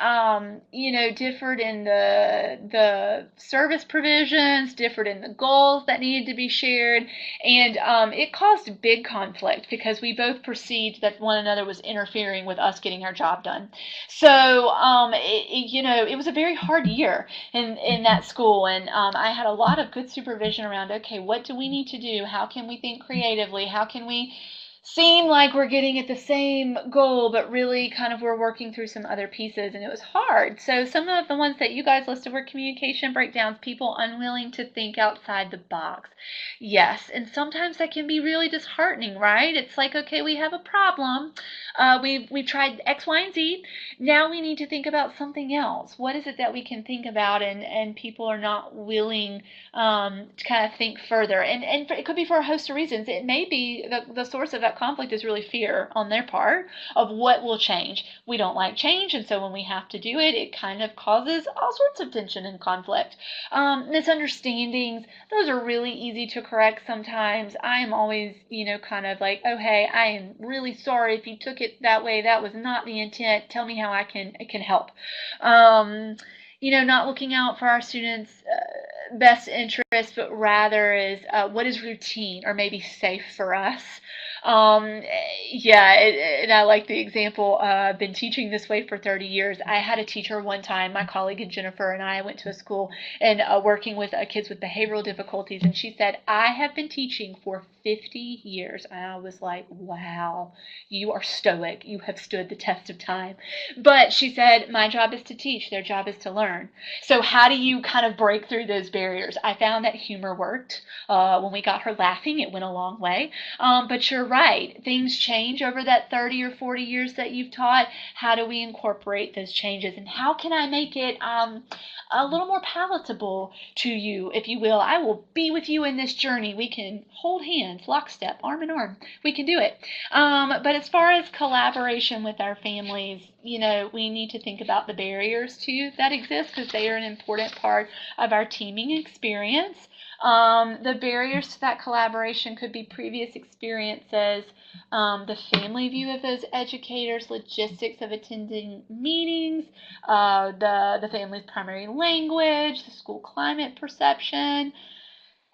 differed in the service provisions, differed in the goals that needed to be shared, and it caused big conflict because we both perceived that one another was interfering with us getting our job done. So it was a very hard year in that school, and I had a lot of good supervision around, okay, what do we need to do? How can we think creatively? How can we seem like we're getting at the same goal, but really kind of we're working through some other pieces, and it was hard. So some of the ones that you guys listed were communication breakdowns, people unwilling to think outside the box. Yes, and sometimes that can be really disheartening, right? It's like, okay, we have a problem. We've tried X, Y, and Z. Now we need to think about something else. What is it that we can think about? And people are not willing to kind of think further. And it could be for a host of reasons. It may be the source of that conflict is really fear on their part of what will change. We don't like change, and so when we have to do it, it kind of causes all sorts of tension and conflict. Misunderstandings, those are really easy to correct sometimes. I am always, kind of like, oh, hey, I am really sorry if you took it that way. That was not the intent. Tell me how I can help. Not looking out for our students' best interest, but rather is what is routine or maybe safe for us. Um, and I like the example. I've been teaching this way for 30 years. I had a teacher one time, my colleague Jennifer and I went to a school and working with kids with behavioral difficulties, and she said, I have been teaching for 50 years. And I was like, wow, you are stoic. You have stood the test of time. But she said, my job is to teach. Their job is to learn. So how do you kind of break through those barriers? I found that humor worked. When we got her laughing, it went a long way. But you're right. Things change over that 30 or 40 years that you've taught. How do we incorporate those changes? And how can I make it a little more palatable to you, if you will? I will be with you in this journey. We can hold hands, lockstep, arm in arm. We can do it. But as far as collaboration with our families, we need to think about the barriers too that exist, because they are an important part of our teaming experience. The barriers to that collaboration could be previous experiences, the family view of those educators, logistics of attending meetings, the family's primary language, the school climate perception,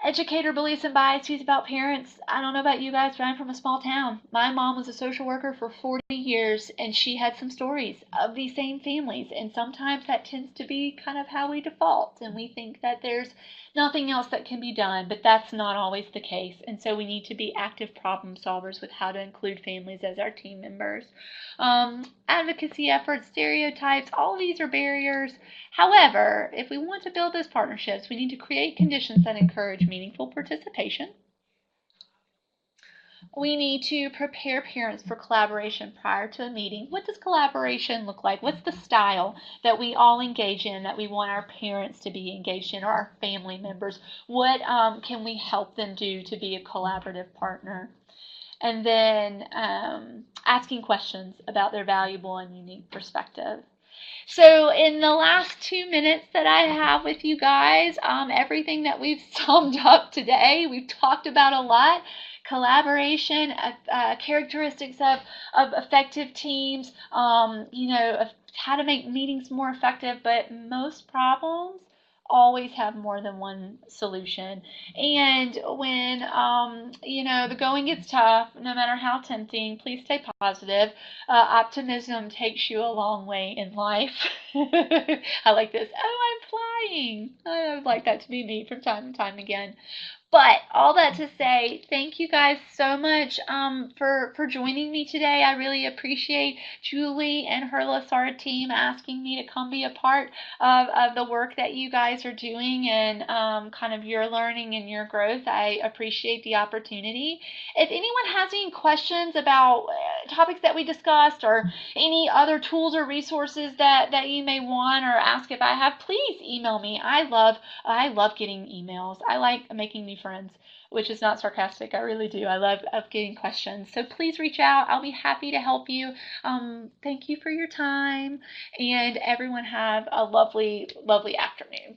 educator beliefs and biases about parents. I don't know about you guys, but I'm from a small town. My mom was a social worker for 40 years, and she had some stories of these same families. And sometimes that tends to be kind of how we default, and we think that there's nothing else that can be done, but that's not always the case. And so we need to be active problem solvers with how to include families as our team members. Advocacy efforts, stereotypes, all of these are barriers. However, if we want to build those partnerships, we need to create conditions that encourage meaningful participation. We need to prepare parents for collaboration prior to a meeting. What does collaboration look like? What's the style that we all engage in, that we want our parents to be engaged in, or our family members? What can we help them do to be a collaborative partner? And then asking questions about their valuable and unique perspective. So in the last 2 minutes that I have with you guys, everything that we've summed up today, we've talked about a lot. Collaboration, characteristics of effective teams, how to make meetings more effective, but most problems always have more than one solution. And when the going gets tough, no matter how tempting, please stay positive. Optimism takes you a long way in life. I like this. Oh, I'm flying. I would like that to be me from time to time again. But all that to say, thank you guys so much for joining me today. I really appreciate Julie and her LaSarda team asking me to come be a part of the work that you guys are doing, and kind of your learning and your growth. I appreciate the opportunity. If anyone has any questions about topics that we discussed, or any other tools or resources that you may want or ask if I have, please email me. I love getting emails. I like making new friends, which is not sarcastic. I really do. I love getting questions. So please reach out. I'll be happy to help you. Thank you for your time, and everyone have a lovely, lovely afternoon.